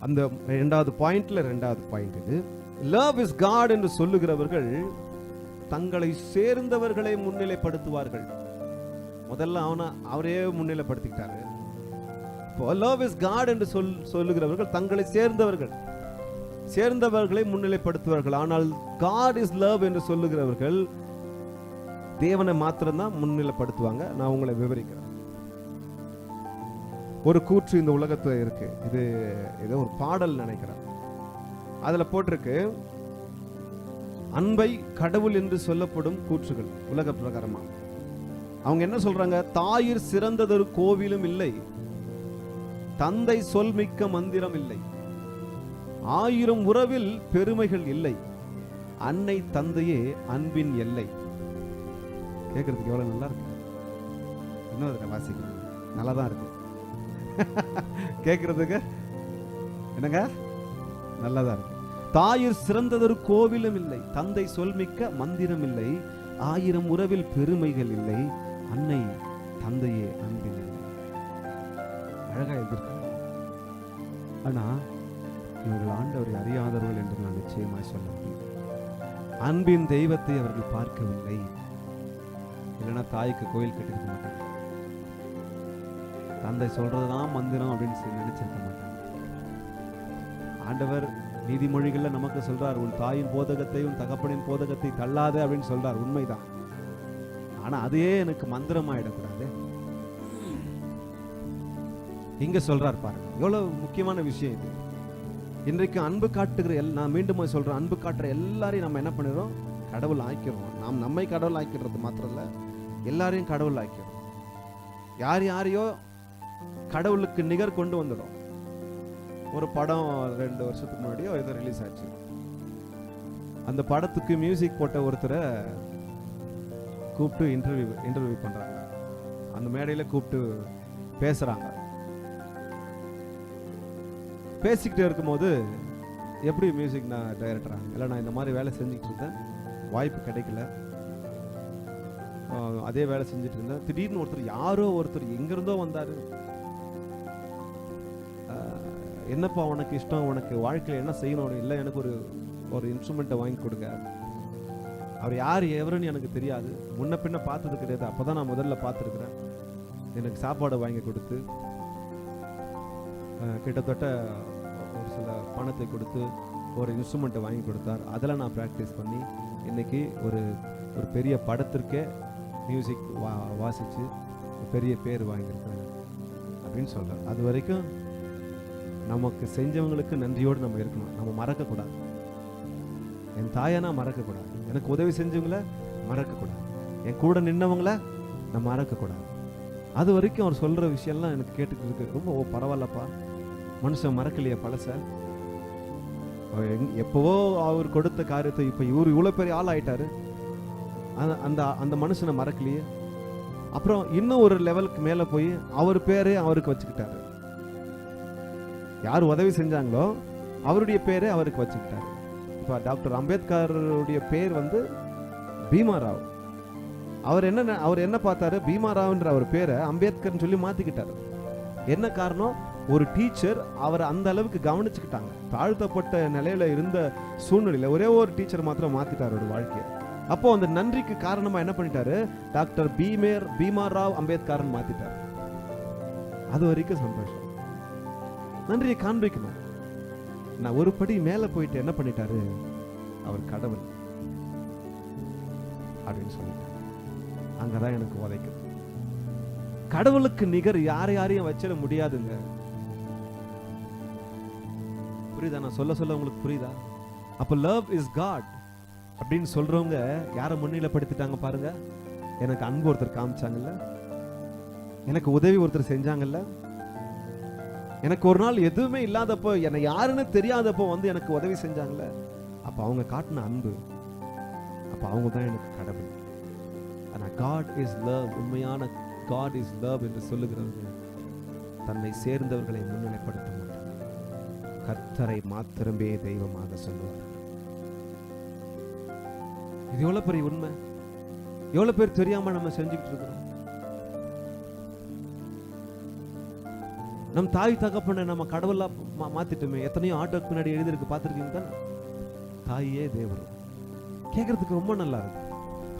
அந்த இரண்டாவது பாயிண்ட் இது. லவ் இஸ் காட் என்று சொல்லுகிறவர்கள் தங்களை சேர்ந்தவர்களை முன்னிலைப்படுத்துவார்கள். முதல்ல அவரே முன்னிலைப்படுத்திக்கிட்டாரு. லவ் இஸ் காட் என்று சொல்லுகிறவர்கள் தங்களை சேர்ந்தவர்களை முன்னிலைப்படுத்துவார்கள். ஆனால் காட் இஸ் லவ் என்று சொல்லுகிறவர்கள் தேவனை மாத்திரம்தான் முன்னிலைப்படுத்துவாங்க. நான் உங்களை விவரிக்கிறேன். ஒரு கூற்று இந்த உலகத்துல இருக்கு. இது ஏதோ ஒரு பாடல் நினைக்கிறேன். அதுல போட்டிருக்கு, அன்பை கடவுள் என்று சொல்லப்படும் கூற்றுகள் உலக பிரகாரமா. அவங்க என்ன சொல்றாங்க? தாயிற் சிறந்ததொரு கோவிலும் இல்லை, தந்தை சொல் மிக்க மந்திரம் இல்லை, 1000 உறவில் பெருமைகள் இல்லை, அன்னை தந்தையே அன்பின் எல்லை. கேட்கறதுக்கு எவ்வளவு நல்லா இருக்கு. இன்னும் வாசிக்க நல்லாதான் இருக்கு. கேட்கறதுக்கு என்னங்க நல்லதா இருக்கு. தாயிற் சிறந்ததொரு கோவிலும் இல்லை, தந்தை சொல்மிக்க மந்திரம் இல்லை, 1000 உறவில் பெருமைகள் இல்லை, அன்னை தந்தையே அன்பின் இல்லை. அழகா எழுதியிருக்க. ஆனா இவர்கள் ஆண்டவரை அறியாதவர்கள் என்று நான் நிச்சயமாய் சொல்ல முடியும். அன்பின் தெய்வத்தை அவர்கள் பார்க்கவில்லை. இல்லைன்னா தாய்க்கு கோயில் கட்டிருக்க மாட்டாங்க. தந்தை சொல்றதுதான் மந்திரம் அப்படின்னு நினைச்சிருக்க மாட்டாங்க. ஆண்டவர் நீதிமொழிகள்ல நமக்கு சொல்றார், உன் தாயின் போதகத்தை உன் தகப்பனின் போதகத்தை தள்ளாத அப்படின்னு சொல்றார். உண்மைதான். ஆனா அதே எனக்கு மந்திரம் ஆயிடக்கூடாது. இங்க சொல்றார் பாருங்க, எவ்வளவு முக்கியமான விஷயம் இது. இன்றைக்கு அன்பு காட்டுகிற நான் மீண்டும் சொல்றேன், அன்பு காட்டுற எல்லாரையும் நம்ம என்ன பண்ணிடுறோம்? கடவுள் ஆக்கிறோம். நாம் நம்மை கடவுள் ஆக்கிறது மாத்திரம் இல்ல, எல்லாரையும் கடவுள் ஆக்கிறோம். யாரையோ கடவுளுக்கு நிகர் கொண்டு வந்துடும். ஒரு படம் 2 வருஷத்துக்கு முன்னாடியோ ஏதோ ரிலீஸ் ஆச்சு. அந்த படத்துக்கு மியூசிக் போட்ட ஒருத்தரை கூப்பிட்டு இன்டர்வியூ பண்றாங்க. அந்த மேடையில கூப்பிட்டு பேசுறாங்க. பேசிக்கிட்டே இருக்கும்போது, எப்படி மியூசிக் நான் டைரக்டரா இல்லை, நான் இந்த மாதிரி வேலை செஞ்சுட்டு இருந்தேன், வாய்ப்பு கிடைக்கல, அதே வேலை செஞ்சுட்டு இருந்தேன். திடீர்னு யாரோ ஒருத்தர் எங்கிருந்தோ வந்தாரு. என்னப்பா உனக்கு இஷ்டம், உனக்கு வாழ்க்கையில் என்ன செய்யணும்? இல்லை, எனக்கு ஒரு இன்ஸ்ட்ருமெண்ட்டை வாங்கி கொடுங்க. அவர் யார் எவருன்னு எனக்கு தெரியாது, முன்ன பின்ன பார்த்தது கிடையாது, அப்போதான் நான் முதல்ல பார்த்துருக்குறேன். எனக்கு சாப்பாடு வாங்கி கொடுத்து கிட்டத்தட்ட ஒரு சில பணத்தை கொடுத்து ஒரு இன்ஸ்ட்ருமெண்ட்டை வாங்கி கொடுத்தார். அதெல்லாம் நான் ப்ராக்டிஸ் பண்ணி இன்னைக்கு ஒரு பெரிய படத்திற்கே மியூசிக் வாசித்து பெரிய பேர் வாங்கியிருக்கேன் அப்படின்னு சொல்கிறார். அது வரைக்கும் நமக்கு செஞ்சவங்களுக்கு நன்றியோடு நம்ம இருக்கணும். நம்ம மறக்கக்கூடாது. என் தாயானா மறக்கக்கூடாது, எனக்கு உதவி செஞ்சவங்கள மறக்கக்கூடாது, என் கூட நின்னவங்கள நான் மறக்கக்கூடாது. அது வரைக்கும் அவர் சொல்கிற விஷயம்லாம் எனக்கு கேட்டுக்கிட்டு இருக்கு. ரொம்ப பரவாயில்லப்பா, மனுஷன் மறக்கலையே பழச. எப்பவோ அவர் கொடுத்த காரியத்தை இப்போ இவர் இவ்வளோ பெரிய ஆள் ஆயிட்டாரு, அந்த மனுஷனை மறக்கலையே. அப்புறம் இன்னும் ஒரு லெவலுக்கு மேலே போய் அவர் பேரே அவருக்கு வச்சுக்கிட்டாரு. யார் உதவி செஞ்சாங்களோ அவருடைய பேரே அவருக்கு வச்சுக்கிட்டாரு. இப்போ டாக்டர் அம்பேத்கருடைய பேர் பீமாராவ். அவர் என்ன பார்த்தாரு? பீமாராவ்ன்ற அவர் பேரை அம்பேத்கர்னு சொல்லி மாத்திக்கிட்டாரு. என்ன காரணம்? ஒரு டீச்சர் அவர் அந்த அளவுக்கு கவனிச்சுக்கிட்டாங்க. தாழ்த்தப்பட்ட நிலையில இருந்த சூழ்நிலையில ஒரே ஒரு டீச்சர் மாத்திரம் மாத்திட்டாரு ஒரு வாழ்க்கையை. அப்போ அந்த நன்றிக்கு காரணமா என்ன பண்ணிட்டாரு? டாக்டர் பீமாராவ் அம்பேத்கர் மாத்திட்டாரு. அது வரைக்கும் சந்தோஷம். நன்றியை காண்பிக்கணும். நான் ஒரு படி மேல போயிட்டு என்ன பண்ணிட்டாரு? அவர் கடவுள் அப்படின்னு சொல்லிட்டாரு. அங்கதான் எனக்கு உதைக்கும். கடவுளுக்கு நிகர் யாரையும் வச்சிட முடியாதுங்க. புரியுதா? நான் சொல்ல உங்களுக்கு புரியுதா? அப்ப லவ் இஸ் காட் அப்படின்னு சொல்றவங்க யாரை முன்னிலைப்படுத்திட்டாங்க பாருங்க. எனக்கு அன்பு ஒருத்தர் காமிச்சாங்கல்ல, எனக்கு உதவி ஒருத்தர் செஞ்சாங்கல்ல, எனக்கு ஒரு நாள் எதுவுமே இல்லாதப்போ, என்னை யாருன்னு தெரியாதப்போ எனக்கு உதவி செஞ்சாங்கல்ல, அப்ப அவங்க காட்டின அன்பு, அப்ப அவங்க தான் எனக்கு கடவுள். ஆனா காட் இஸ் லவ், உண்மையான காட் இஸ் லவ் என்று சொல்லுகிறவர்கள் தன்னை சேர்ந்தவர்களை முன்னிலைப்படுத்த மாட்டார். கர்த்தரை மாத்திரமே தெய்வமாக சொல்லுவார். இது எவ்வளவு பெரிய உண்மை! எவ்வளவு பேர் தெரியாம நம்ம செஞ்சுக்கிட்டு இருக்கிறோம். நம் தாய் தகப்பனை நம்ம கடவுளா மாத்திட்டோமே. எத்தனையோ ஆட்டோக்கு பின்னாடி எழுதிருக்கு, பார்த்துருக்கீங்க தானே? தாயே தேவரும். கேட்கறதுக்கு ரொம்ப நல்லா இருக்கு.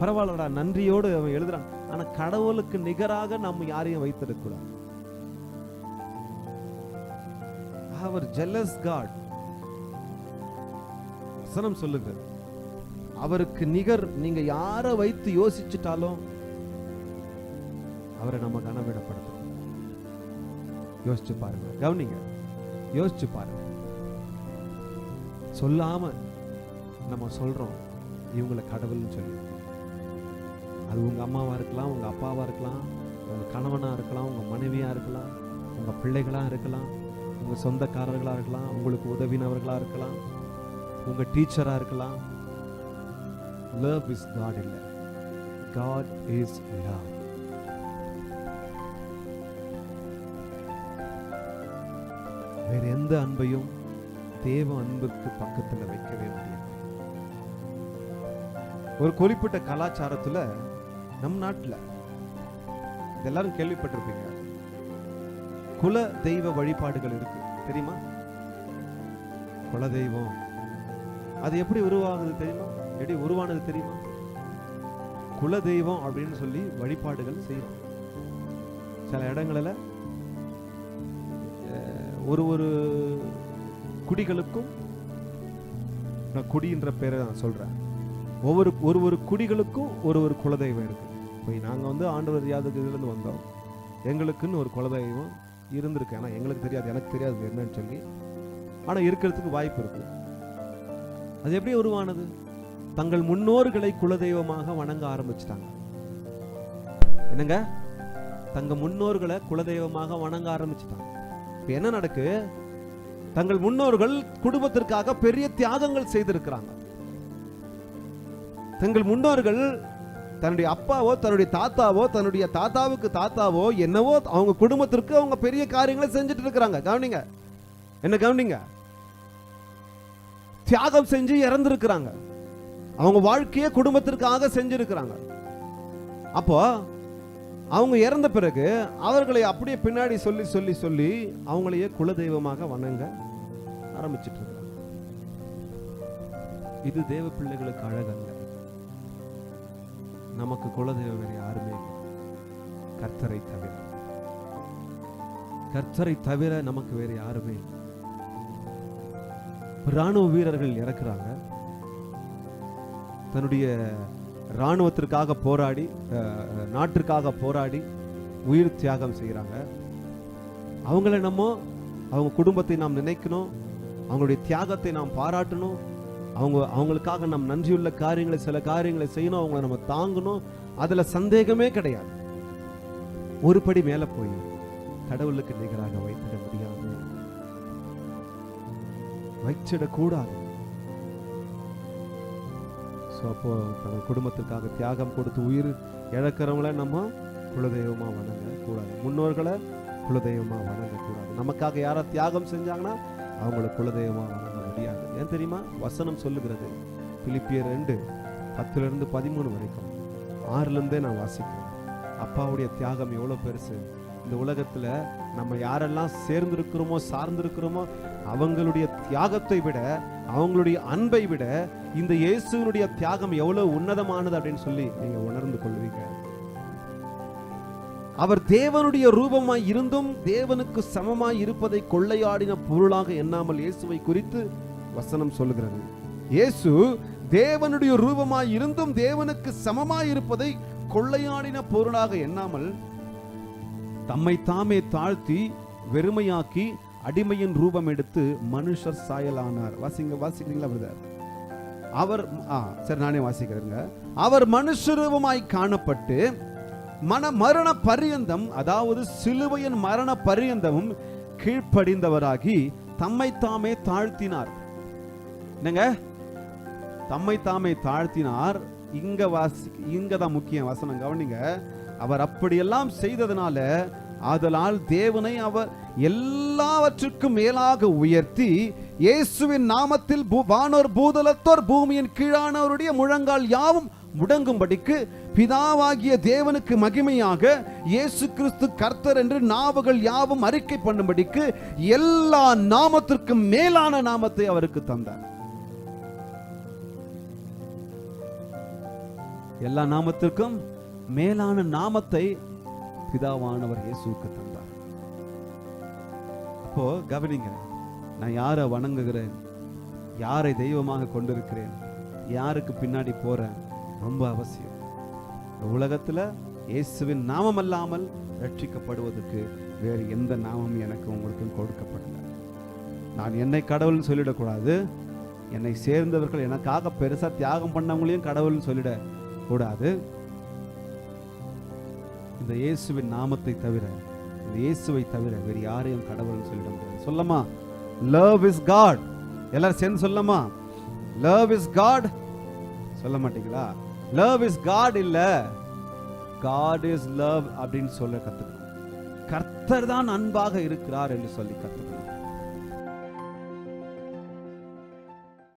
பரவாயில்லடா, நன்றியோடு அவன் எழுதுறான். ஆனா கடவுளுக்கு நிகராக நம்ம யாரையும் வைத்திருக்க கூடாது. அவர் ஜெலஸ் காட். வசனம் சொல்லுகிறது, அவருக்கு நிகர் நீங்க யாரை வைத்து யோசிச்சுட்டாலும் அவரை நம்ம கனவிடப்படுத்தும். யோசிச்சு பாருங்க, கவனிங்க, யோசிச்சு பாருங்க. சொல்லாம நம்ம சொல்றோம் இவங்களை கடவுள்னு சொல்லி. அது உங்க அம்மாவா இருக்கலாம், உங்க அப்பாவா இருக்கலாம், உங்க கணவனா இருக்கலாம், உங்க மனைவியா இருக்கலாம், உங்க பிள்ளைகளா இருக்கலாம், உங்க சொந்தக்காரர்களா இருக்கலாம், உங்களுக்கு உதவினவர்களா இருக்கலாம், உங்க டீச்சரா இருக்கலாம். Love is God இல்ல, God is love. வேற எந்த அன்பையும் தேவ அன்புக்கு பக்கத்துல வைக்கவே முடியாது. ஒரு குறிப்பிட்ட கலாச்சாரத்துல, நம் நாட்டுல எல்லாரும் கேள்விப்பட்டிருப்பீங்க, குல தெய்வ வழிபாடுகள் இருக்கு, தெரியுமா? குல தெய்வம் அது எப்படி உருவாகுது தெரியுமா? எப்படி உருவானது தெரியுமா? குல தெய்வம் அப்படின்னு சொல்லி வழிபாடுகள் செய்யும். சில இடங்களில் ஒரு குடிகளுக்கும், நான் குடின்ற பேரை நான் சொல்றேன், ஒரு குடிகளுக்கும் ஒரு குலதெய்வம் இருக்கு. இப்போ நாங்கள் வந்து ஆண்டவர் யாதகிலிருந்து வந்தோம், எங்களுக்குன்னு ஒரு குலதெய்வம் இருந்திருக்கு. ஆனால் எங்களுக்கு தெரியாது, எனக்கு தெரியாது என்னன்னு சொல்லி. ஆனால் இருக்கிறதுக்கு வாய்ப்பு இருக்கு. அது எப்படி உருவானது? தங்கள் முன்னோர்களை குலதெய்வமாக வணங்க ஆரம்பிச்சிட்டாங்க. என்னங்க, தங்க முன்னோர்களை குலதெய்வமாக வணங்க ஆரம்பிச்சிட்டாங்க. இப்ப என்ன நடக்கு? தங்கள் முன்னோர்கள் குடும்பத்திற்காக பெரிய தியாகங்கள் செய்திருக்கிறாங்க. தங்கள் முன்னோர்கள் தன்னுடைய அப்பாவோ தன்னுடைய தாத்தாவோ தன்னுடைய தாத்தாவுக்கு தாத்தாவோ என்னவோ அவங்க குடும்பத்திற்கு அவங்க பெரிய காரியங்களை செஞ்சுட்டு இருக்கிறாங்க. கவனிங்க, என்ன கவனிங்க, தியாகம் செஞ்சு இறந்திருக்கிறாங்க. அவங்க வாழ்க்கையை குடும்பத்திற்காக செஞ்சிருக்கிறாங்க. அப்போ அவங்க இறந்த பிறகு அவர்களை அப்படியே பின்னாடி சொல்லி சொல்லி சொல்லி அவங்களையே குலதெய்வமாக வணங்க ஆரம்பிச்சிட்டு இருக்காங்க. இது தேவ பிள்ளைகளுக்கு அழகல்ல. நமக்கு குலதெய்வம் வேறு யாருமே இல்லை, கர்த்தரை தவிர. கர்த்தரை தவிர நமக்கு வேறு யாருமே இல்லை. ராணுவ வீரர்கள் இறக்குறாங்க, தன்னுடைய ராணுவத்திற்காக போராடி, நாட்டிற்காக போராடி உயிர் தியாகம் செய்கிறாங்க. அவங்கள அவங்க குடும்பத்தை நாம் நினைக்கணும், அவங்களுடைய தியாகத்தை நாம் பாராட்டணும், அவங்களுக்காக நாம் நன்றியுள்ள காரியங்களை, சில காரியங்களை செய்யணும், அவங்கள நம்ம தாங்கணும். அதுல சந்தேகமே கிடையாது. ஒரு படி மேல போய் கடவுளுக்கு நிகராக வைத்திட முடியாது, வைச்சிடக்கூடாது. அப்போ தங்கள் குடும்பத்திற்காக தியாகம் கொடுத்து உயிர் இழக்கிறவங்கள நம்ம குலதெய்வமா வணங்க கூடாது, முன்னோர்களை குலதெய்வமா வணங்க கூடாது. நமக்காக யாரா தியாகம் செஞ்சாங்கன்னா அவங்களை குலதெய்வமா வணங்க முடியாது. ஏன் தெரியுமா? வசனம் சொல்லுகிறது, பிலிப்பியர் 2:10-13 வரைக்கும், 6 நான் வாசிக்கிறேன். அப்பாவுடைய தியாகம் எவ்வளவு பெருசு. இந்த உலகத்துல நம்ம யாரெல்லாம் சேர்ந்திருக்கிறோமோ சார்ந்திருக்கிறோமோ அவங்களுடைய தியாகத்தை விட, அவங்களுடைய அன்பை விட இந்த இயேசுவினுடைய தியாகம் எவ்வளவு உன்னதமானது அப்படின்னு சொல்லி நீங்க உணர்ந்து கொள்வீங்க. அவர் தேவனுடைய ரூபமாய் இருந்தும் தேவனுக்கு சமமாய் இருப்பதை கொள்ளையாடின பொருளாக எண்ணாமல் இயேசுவை குறித்து வசனம் சொல்லுகிறது. இயேசு தேவனுடைய ரூபமாய் இருந்தும் தேவனுக்கு சமமாய் இருப்பதை கொள்ளையாடின பொருளாக எண்ணாமல் தம்மை தாமே தாழ்த்தி வெறுமையாக்கி அடிமையின் ரூபம் எடுத்து மனுஷர் சாயலானார். வாசிக்கிறீங்களா பிரதர்? அவர் சரி, நானே வாசிக்கிறேங்க. அவர் மனுஷ ரூபமாய் காணப்பட்டு மரண பரியந்தம், அதாவது சிலுவையின் மரண பரியந்தமும் கீழ்ப்படிந்தவராகி தம்மை தாமே தாழ்த்தினார். என்னங்க, தம்மை தாமே தாழ்த்தினார். இங்கதான் முக்கிய வசனம், கவனிங்க. அவர் அப்படியெல்லாம் செய்ததனால ஆதலால் தேவனை அவர் எல்லாவற்றுக்கும் மேலாக உயர்த்தி இயேசுவின் நாமத்தில் வானோர் பூதலத்தோர் பூமியின் கீழானவருடைய முழங்கால் யாவும் முடங்கும்படிக்கு பிதாவாகிய தேவனுக்கு மகிமையாக இயேசு கிறிஸ்து கர்த்தர் என்று நாவுகள் யாவும் அறிக்கை பண்ணும்படிக்கு எல்லா நாமத்திற்கும் மேலான நாமத்தை அவருக்கு தந்தார். எல்லா நாமத்திற்கும் மேலான நாமத்தை பிதாவானவர் இயேசுவுக்கு தந்தார். அப்போ கவனிங்க, நான் யாரை வணங்குகிறேன், யாரை தெய்வமாக கொண்டிருக்கிறேன், யாருக்கு பின்னாடி போறேன், ரொம்ப அவசியம். உலகத்துல இயேசுவின் நாமம் அல்லாமல் ரட்சிக்கப்படுவதற்கு வேறு எந்த நாமம் எனக்கு உங்களுக்கு கொடுக்கப்படல. நான் என்னை கடவுள்னு சொல்லிடக்கூடாது, என்னை சேர்ந்தவர்கள் எனக்காக பெருசா தியாகம் பண்ணவங்களையும் கடவுள்னு சொல்லிட கூடாது. இந்த இயேசுவின் நாமத்தை தவிர, இந்த இயேசுவை தவிர வேறு யாரையும் கடவுள்னு சொல்லிட முடியாது. சொல்லமா, லவ் இஸ் காட். எல்லாரும் சேர்ந்து சொல்லமா, லவ் இஸ் காட். சொல்ல மாட்டீங்களா? லவ் இஸ் காட் இல்ல, காட் இஸ் லவ் அப்படின்னு சொல்ல கத்துக்கணும். கர்த்தர் தான் அன்பாக இருக்கிறார் என்று சொல்லி கத்துக்கணும்.